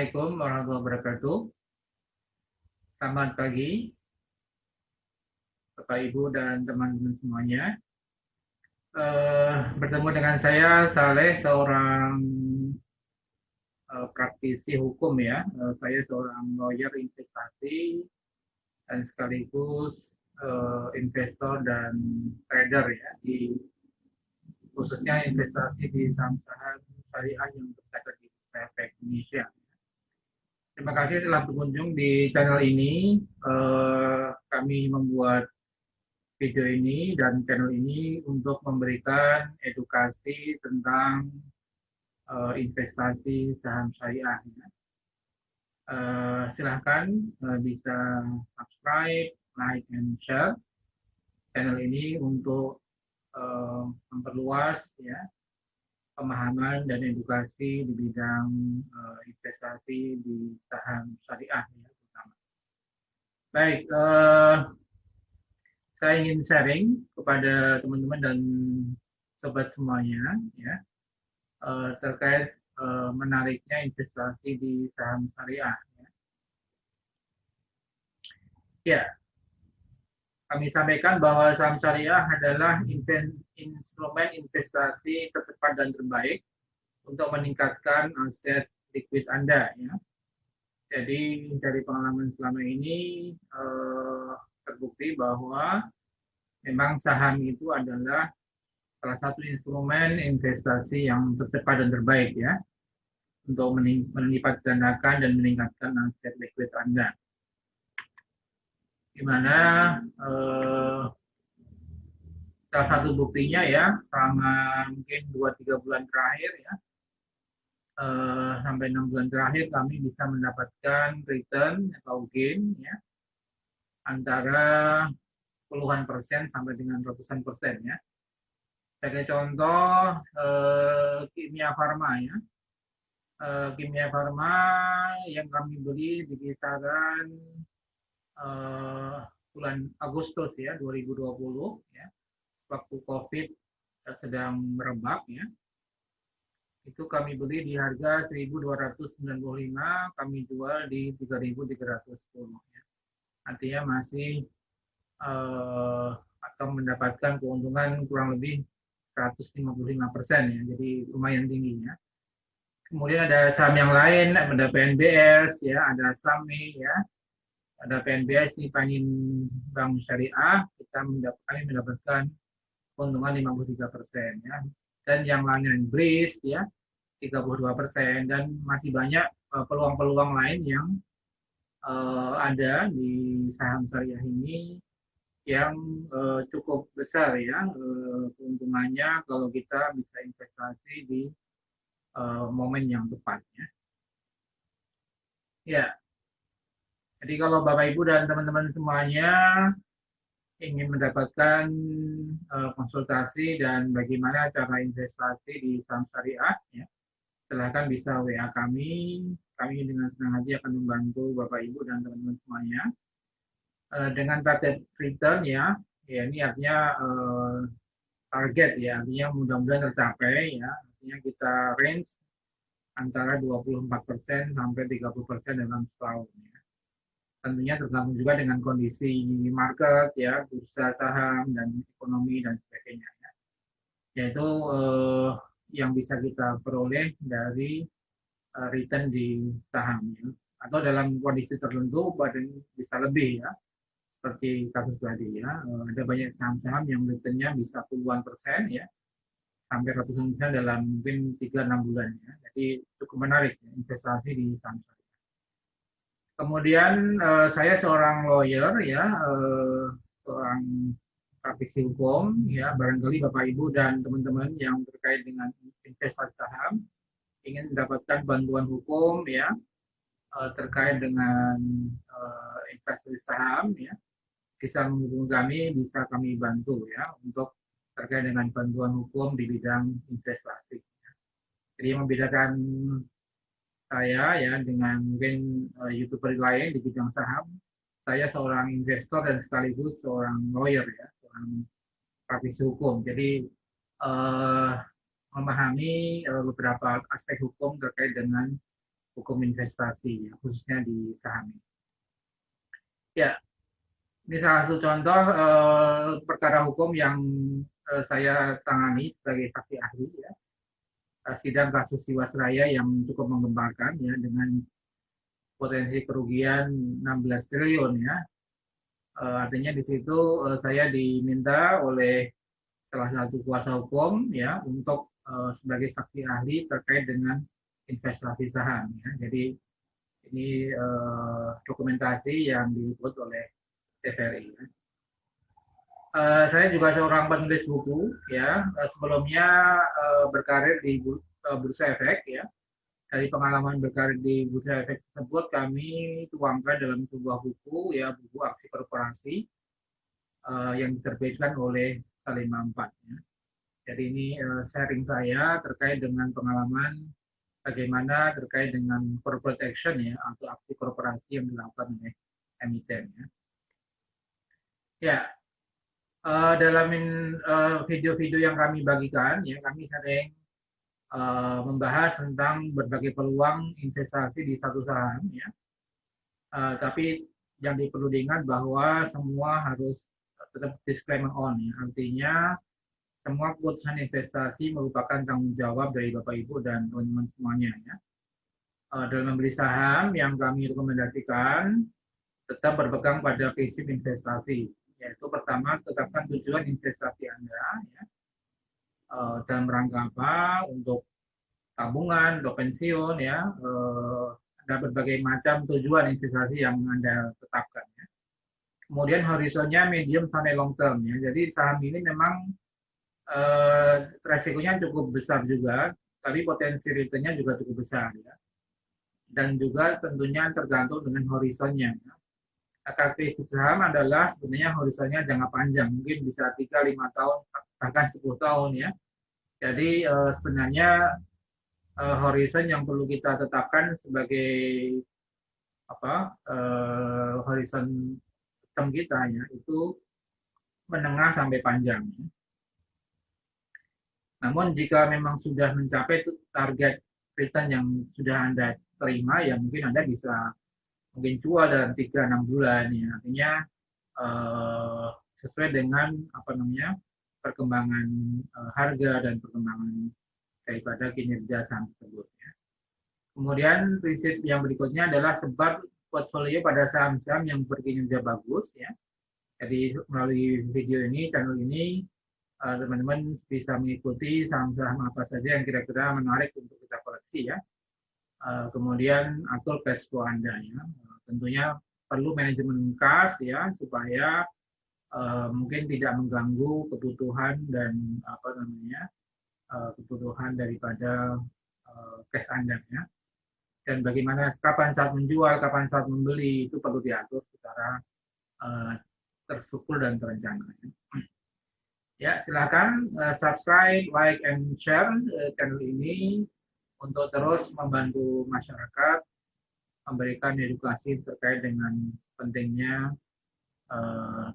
Assalamualaikum warahmatullahi wabarakatuh. Selamat pagi, Bapak Ibu dan teman-teman semuanya. Bertemu dengan saya, Saleh, seorang praktisi hukum ya. Saya seorang lawyer investasi dan sekaligus investor dan trader ya, khususnya investasi di saham-saham syariah yang tercatat di Efek Indonesia. Terima kasih telah berkunjung di channel ini. Kami membuat video ini dan channel ini untuk memberikan edukasi tentang investasi saham syariah. Silahkan bisa subscribe, like, and share channel ini untuk memperluas ya pemahaman dan edukasi di bidang investasi di saham syariah ya, terutama. Baik, saya ingin sharing kepada teman-teman dan sobat semuanya ya terkait menariknya investasi di saham syariah. Ya, kami sampaikan bahwa saham syariah adalah instrumen investasi tercepat dan terbaik untuk meningkatkan aset likuid Anda. Ya. Jadi dari pengalaman selama ini terbukti bahwa memang saham itu adalah salah satu instrumen investasi yang tercepat dan terbaik ya untuk melipat gandakan dan meningkatkan aset likuid Anda. Di mana salah satu buktinya ya selama mungkin 2-3 bulan terakhir ya sampai 6 bulan terakhir kami bisa mendapatkan return atau gain ya antara puluhan persen sampai dengan ratusan persen ya. Sebagai contoh Kimia Farma ya. Kimia Farma yang kami beli di kisaran bulan Agustus ya 2020 ya waktu COVID sedang merebak ya. Itu kami beli di harga 1.295, kami jual di 3.310 ya. Artinya masih atau mendapatkan keuntungan kurang lebih 155% ya. Jadi lumayan tinggi ya. Kemudian ada saham yang lain, ada PNBS ya, ada SAMI ya. Ada PNBS di Panin Bank Syariah, kami mendapatkan keuntungan 53% ya. Dan yang lainnya BRIS ya 32% dan masih banyak peluang-peluang lain yang ada di saham syariah ini yang cukup besar ya keuntungannya kalau kita bisa investasi di momen yang tepat ya. Ya. Jadi kalau Bapak Ibu dan teman-teman semuanya ingin mendapatkan konsultasi dan bagaimana cara investasi di saham syariah, ya, silahkan bisa WA kami. Kami dengan senang hati akan membantu Bapak Ibu dan teman-teman semuanya dengan target return ya ini artinya target ya, artinya mudah-mudahan tercapai ya, artinya kita range antara 24% sampai 30% dalam setahun. Ya. Tentunya tergantung juga dengan kondisi market ya, bursa saham dan ekonomi dan sebagainya ya. Yaitu yang bisa kita peroleh dari return di saham ya. Atau dalam kondisi tertentu bisa lebih ya, seperti kasus tadi ya, ada banyak saham-saham yang returnnya bisa puluhan persen ya, sampai ratusan persen dalam mungkin 3-6 bulan ya. Jadi cukup menarik ya, investasi di saham. Kemudian saya seorang lawyer ya, seorang praktisi hukum ya, barangkali Bapak Ibu dan teman-teman yang terkait dengan investasi saham ingin mendapatkan bantuan hukum ya terkait dengan investasi saham ya, bisa menghubungi kami, bisa kami bantu ya untuk terkait dengan bantuan hukum di bidang investasi. Jadi yang membedakan saya ya dengan mungkin YouTuber lain di bidang saham, saya seorang investor dan sekaligus seorang lawyer ya, seorang praktisi hukum. Jadi memahami beberapa aspek hukum terkait dengan hukum investasi, ya, khususnya di saham. Ya, ini salah satu contoh perkara hukum yang saya tangani sebagai saksi ahli, ya. Sidang kasus Jiwasraya yang cukup menggemparkan, ya, dengan potensi kerugian 16 triliun, ya. Artinya di situ saya diminta oleh salah satu kuasa hukum, ya, untuk sebagai saksi ahli terkait dengan investasi saham, ya. Jadi ini dokumentasi yang diliput oleh TVRI, ya. Saya juga seorang penulis buku, ya. Sebelumnya berkarir di Bursa Efek, ya. Dari pengalaman berkarir di Bursa Efek tersebut kami tuangkan dalam sebuah buku, ya, buku aksi korporasi yang diterbitkan oleh Salim Mampat, ya. Jadi ini sharing saya terkait dengan pengalaman bagaimana terkait dengan corporate action, ya, atau aksi korporasi yang dilakukan oleh emiten, ya. Ya, dalam video-video yang kami bagikan, ya, kami sering membahas tentang berbagai peluang investasi di satu saham, ya. Tapi yang perlu diingat bahwa semua harus tetap disclaimer on, ya. Artinya semua keputusan investasi merupakan tanggung jawab dari Bapak Ibu dan teman-teman semuanya, ya. Dalam membeli saham yang kami rekomendasikan tetap berpegang pada prinsip investasi, yaitu pertama tetapkan tujuan investasi Anda, ya, dalam rangka apa, untuk tabungan, untuk pensiun, ya, ada berbagai macam tujuan investasi yang Anda tetapkan, ya. Kemudian horizonnya medium sampai long term, ya. Jadi saham ini memang resikonya cukup besar juga, tapi potensi returnnya juga cukup besar, ya. Dan juga tentunya tergantung dengan horizonnya, ya. Karakteristik saham adalah sebenarnya horizonnya jangka panjang, mungkin bisa 3-5 tahun, bahkan 10 tahun, ya. Jadi sebenarnya horizon yang perlu kita tetapkan sebagai horizon term kita, ya, itu menengah sampai panjang. Namun jika memang sudah mencapai target return yang sudah Anda terima, ya mungkin Anda bisa mungkin jual dalam 3-6 bulan, ya. Artinya sesuai dengan perkembangan harga dan perkembangan daripada kinerja saham tersebut, ya. Kemudian prinsip yang berikutnya adalah sebar portfolio pada saham-saham yang berkinerja bagus, ya. Jadi melalui video ini, channel ini, teman-teman bisa mengikuti saham-saham apa saja yang kira-kira menarik untuk kita koleksi, ya. Kemudian atur cash flow Anda, ya. Tentunya perlu manajemen kas, ya, supaya mungkin tidak mengganggu kebutuhan dan kebutuhan daripada cash Anda, ya. Dan bagaimana kapan saat menjual, kapan saat membeli itu perlu diatur secara terstruktur dan terencana. Ya, silakan subscribe, like, and share channel ini untuk terus membantu masyarakat memberikan edukasi terkait dengan pentingnya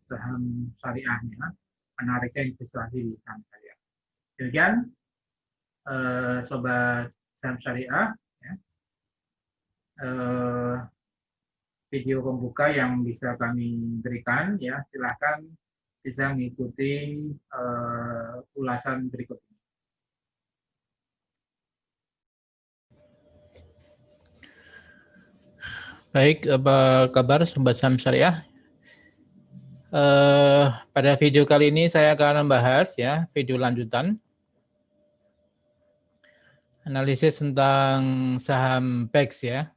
saham syariahnya, menariknya investasi di saham syariah. Demikian sobat saham syariah, ya. Video pembuka yang bisa kami berikan, ya, silakan bisa mengikuti ulasan berikut ini. Baik, apa kabar sobat saham syariah? Pada video kali ini saya akan membahas, ya, video lanjutan analisis tentang saham BEX, ya.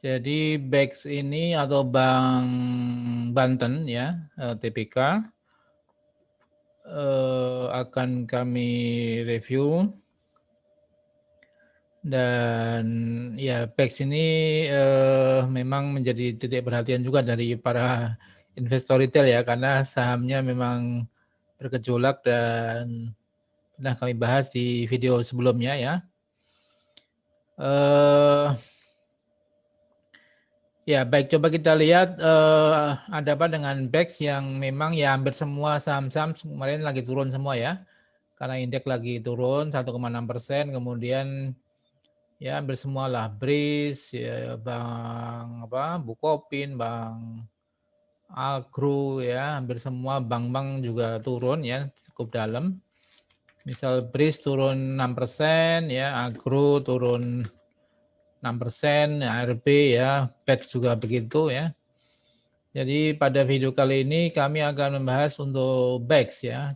Jadi BEX ini atau Bank Banten, ya, TBK, akan kami review. Dan ya BEX ini memang menjadi titik perhatian juga dari para investor retail, ya, karena sahamnya memang bergejolak dan pernah kami bahas di video sebelumnya, ya. Ya baik, coba kita lihat ada apa dengan BEX yang memang ya hampir semua saham-saham kemarin lagi turun semua, ya, karena indeks lagi turun 1,6%, kemudian Ya, hampir semua lah, BRIS, ya, Bank Bukopin, Bank Agro, ya, hampir semua bank-bank juga turun ya, cukup dalam. Misal BRIS turun 6%, ya, Agro turun 6%, ARB ya, PET juga begitu ya. Jadi pada video kali ini kami akan membahas untuk BEX ya,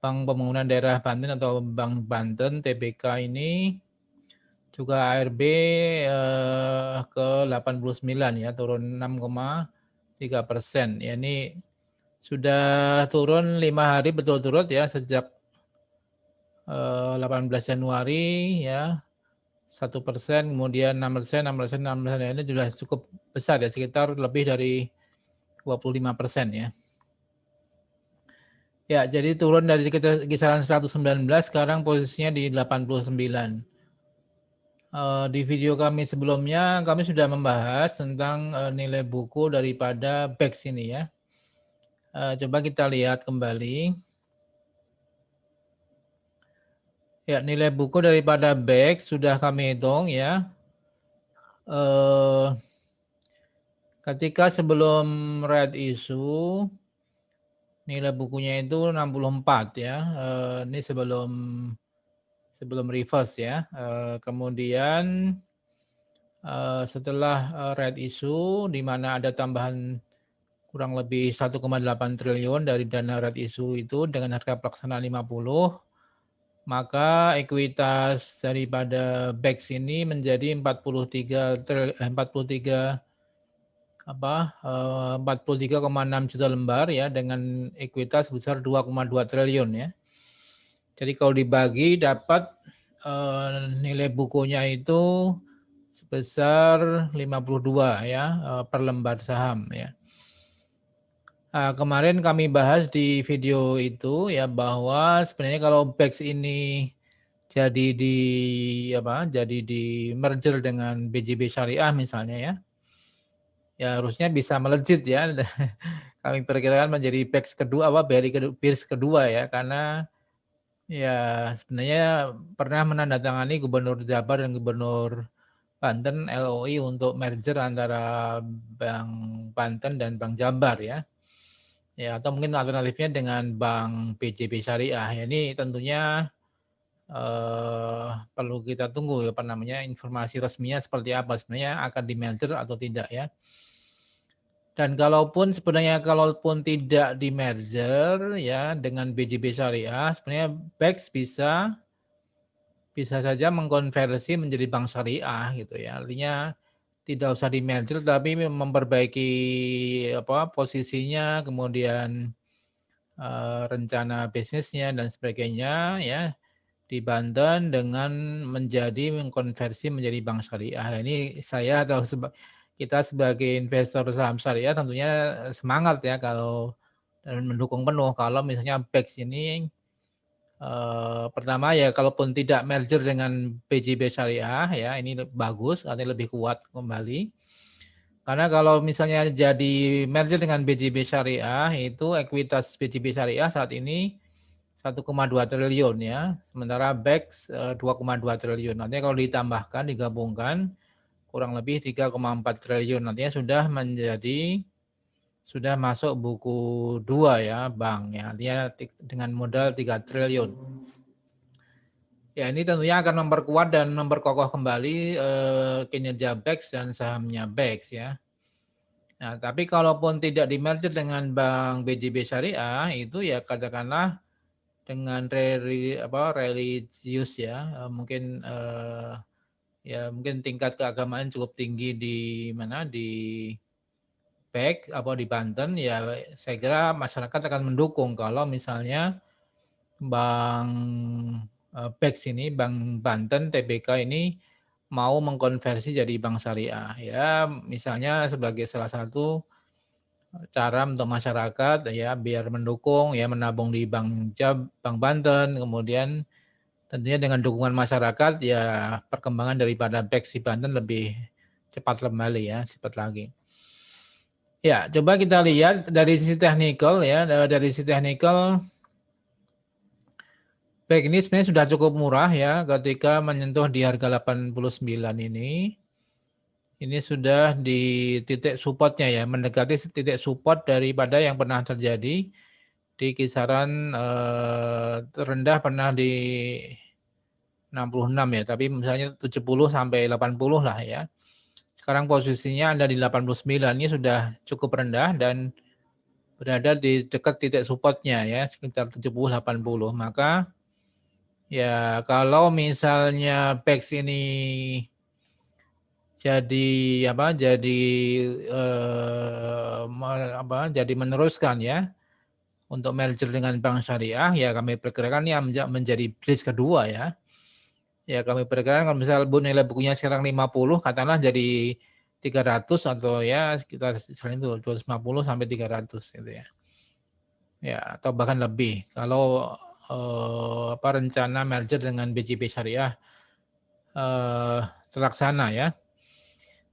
Bank Pembangunan Daerah Banten atau Bank Banten TBK ini juga ARB ke 89 ya, turun 6,3%. Ya, ini sudah turun 5 hari betul-turut ya sejak 18 Januari ya, 1%, kemudian 6%, 6%, 6%, ini sudah cukup besar ya, sekitar lebih dari 25% ya. Ya, jadi turun dari sekitar kisaran 119, sekarang posisinya di 89. Di video kami sebelumnya, kami sudah membahas tentang nilai buku daripada BEX ini ya. Coba kita lihat kembali. Ya, nilai buku daripada BEX sudah kami hitung ya. Ketika sebelum red issue, nilai bukunya itu 64 ya. Ini sebelum reverse ya. Kemudian setelah red issue, di mana ada tambahan kurang lebih 1,8 triliun dari dana red issue itu dengan harga pelaksanaan 50, maka ekuitas daripada BEX ini menjadi 43,6 juta lembar ya, dengan ekuitas sebesar 2,2 triliun ya. Jadi kalau dibagi dapat nilai bukunya itu sebesar 52 ya per lembar saham ya. Kemarin kami bahas di video itu ya, bahwa sebenarnya kalau BEX ini jadi di merger dengan BJB Syariah misalnya ya, harusnya bisa melejit ya. Kami perkirakan menjadi BEX kedua, BRI kedua ya, karena ya sebenarnya pernah menandatangani Gubernur Jabar dan Gubernur Banten LOI untuk merger antara Bank Banten dan Bank Jabar ya. Ya, atau mungkin alternatifnya dengan Bank BJB Syariah. Ya, ini tentunya perlu kita tunggu ya, informasi resminya seperti apa, sebenarnya akan di-merger atau tidak ya. Dan kalaupun tidak di-merger ya dengan BJB Syariah, sebenarnya BEX bisa saja mengkonversi menjadi bank syariah gitu ya. Artinya tidak usah di-merger tapi memperbaiki posisinya, kemudian rencana bisnisnya dan sebagainya ya di Banten dengan mengkonversi menjadi bank syariah. Ini saya atau kita sebagai investor saham syariah tentunya semangat ya kalau dan mendukung penuh kalau misalnya BEX ini pertama ya, kalaupun tidak merger dengan BJB Syariah ya, ini bagus, artinya lebih kuat kembali. Karena kalau misalnya jadi merger dengan BJB Syariah, itu ekuitas BJB Syariah saat ini 1,2 triliun ya, sementara BEX 2,2 triliun. Nantinya kalau ditambahkan, digabungkan, kurang lebih 3,4 triliun. Nantinya sudah masuk buku 2 ya, bank ya. Artinya dengan modal 3 triliun. Ya, ini tentunya akan memperkuat dan memperkokoh kembali kinerja BEX dan sahamnya BEX ya. Nah, tapi kalaupun tidak di-merger dengan Bank BJB Syariah, itu ya katakanlah dengan religius ya, mungkin tingkat keagamaan cukup tinggi di BEX di Banten ya, saya kira masyarakat akan mendukung kalau misalnya Bank BEX ini, Bank Banten TBK ini mau mengkonversi jadi bank syariah ya, misalnya sebagai salah satu cara untuk masyarakat ya biar mendukung ya, menabung di Bank Banten, kemudian tentunya dengan dukungan masyarakat ya perkembangan daripada BEX di Banten lebih cepat kembali ya, cepat lagi. Ya, coba kita lihat dari sisi teknikal ya, dari sisi teknikal Baik, ini sebenarnya sudah cukup murah ya ketika menyentuh di harga 89 ini. Ini sudah di titik supportnya ya, mendekati titik support daripada yang pernah terjadi di kisaran terendah pernah di 66 ya, tapi misalnya 70 sampai 80 lah ya. Sekarang posisinya ada di 89, ini sudah cukup rendah dan berada di dekat titik supportnya ya, sekitar 70-80. Maka ya kalau misalnya PEX ini jadi jadi meneruskan ya untuk merger dengan bank syariah, ya kami perkirakan ya menjadi bridge kedua ya. Ya kami perkirakan kalau misal nilai bukunya sekarang 50, katakanlah jadi 300 atau ya sekitar selain itu 250 sampai 300 gitu ya. Ya, atau bahkan lebih kalau rencana merger dengan BJB Syariah terlaksana ya.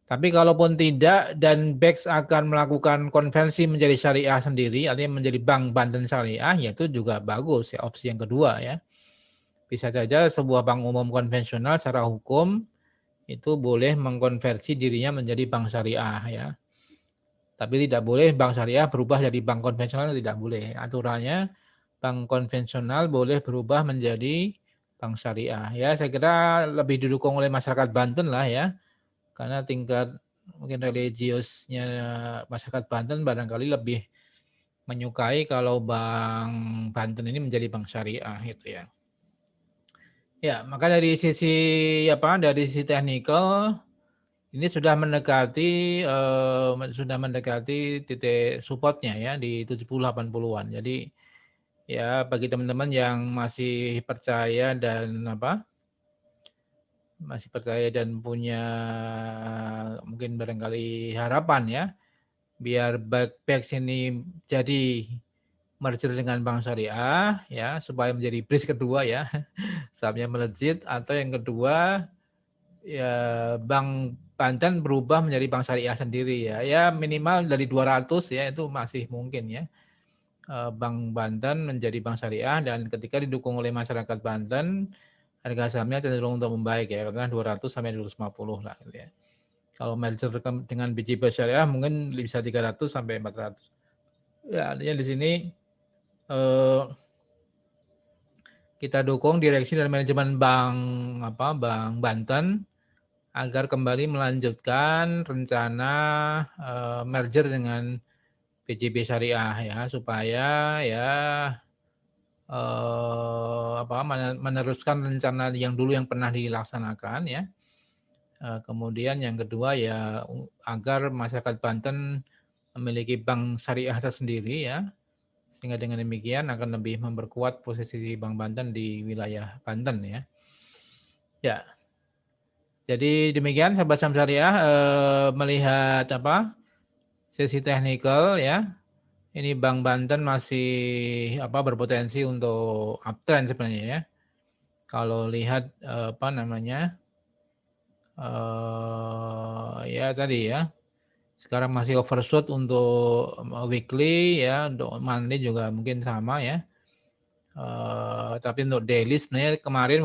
Tapi kalaupun tidak dan BEX akan melakukan konversi menjadi syariah sendiri, artinya menjadi bank Banten Syariah, ya itu juga bagus ya, opsi yang kedua ya. Bisa saja sebuah bank umum konvensional secara hukum itu boleh mengkonversi dirinya menjadi bank syariah ya. Tapi tidak boleh bank syariah berubah jadi bank konvensional, tidak boleh. Aturannya bank konvensional boleh berubah menjadi bank syariah. Ya, saya kira lebih didukung oleh masyarakat Banten lah ya. Karena tingkat mungkin religiusnya masyarakat Banten barangkali lebih menyukai kalau Bank Banten ini menjadi bank syariah gitu ya. Ya, maka dari sisi teknikal ini sudah mendekati titik supportnya ya di 70-80-an. Jadi ya bagi teman-teman yang masih percaya dan punya mungkin barangkali harapan ya biar BEX ini jadi merger dengan bank syariah ya supaya menjadi bridge kedua ya sahamnya melejit, atau yang kedua ya Bank Banten berubah menjadi bank syariah sendiri ya minimal dari 200 ya itu masih mungkin ya. Bank Banten menjadi bank syariah dan ketika didukung oleh masyarakat Banten harga sahamnya cenderung untuk membaik ya, karena 200 sampai 250 lah gitu ya. Kalau merger dengan BJB Syariah mungkin bisa 300 sampai 400. Ya, artinya di sini kita dukung direksi dan manajemen Bank Banten agar kembali melanjutkan rencana merger dengan BJB Syariah ya, supaya ya meneruskan rencana yang dulu yang pernah dilaksanakan ya. Kemudian yang kedua ya agar masyarakat Banten memiliki bank syariah tersendiri ya, sehingga dengan demikian akan lebih memperkuat posisi Bank Banten di wilayah Banten ya. Ya, jadi demikian sahabat saham syariah melihat sisi teknikal ya. Ini Bank Banten masih berpotensi untuk uptrend sebenarnya ya. Kalau lihat ya tadi ya. Sekarang masih overshoot untuk weekly ya, untuk monthly juga mungkin sama ya. Tapi untuk daily sebenarnya kemarin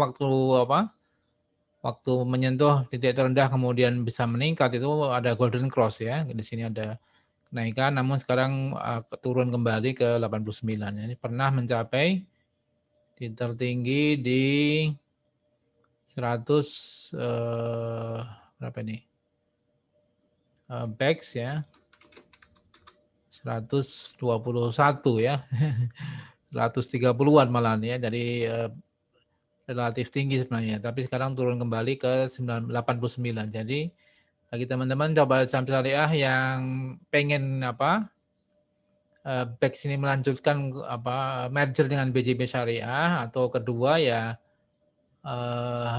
waktu menyentuh titik terendah kemudian bisa meningkat itu ada golden cross ya. Di sini ada kenaikan, namun sekarang turun kembali ke 89. Ini pernah mencapai di tertinggi di 100 berapa ini? BEX ya. 121 ya. 130-an malah ya. Jadi relatif tinggi sebenarnya, tapi sekarang turun kembali ke 89. Jadi bagi teman-teman coba saham syariah yang pengen BEX ini melanjutkan merger dengan BJB Syariah, atau kedua ya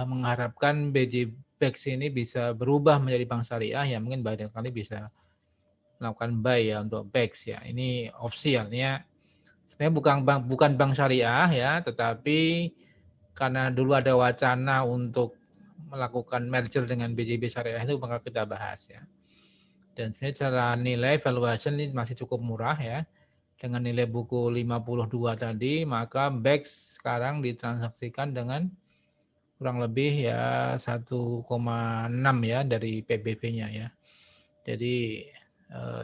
mengharapkan BEX ini bisa berubah menjadi bank syariah ya, mungkin barangkali bisa melakukan buy ya untuk BEX ya. Ini opsi artinya sebenarnya bukan bank syariah ya, tetapi karena dulu ada wacana untuk melakukan merger dengan BJB Syariah itu maka kita bahas ya. Dan sebenarnya secara nilai valuation ini masih cukup murah ya. dengan nilai buku 52 tadi, maka BEX sekarang ditransaksikan dengan kurang lebih ya 1,6 ya dari PBV-nya ya. Jadi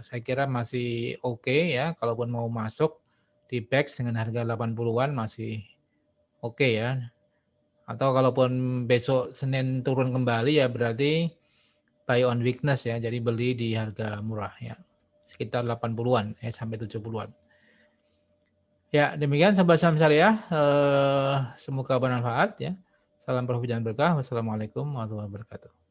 saya kira masih oke ya, kalaupun mau masuk di BEX dengan harga 80-an masih oke ya. Atau kalaupun besok Senin turun kembali ya berarti buy on weakness ya, jadi beli di harga murah ya. Sekitar 80-an sampai 70-an. Ya, demikian sahabat saham syariah. Semoga bermanfaat ya. Salam profit dan berkah. Wassalamualaikum warahmatullahi wabarakatuh.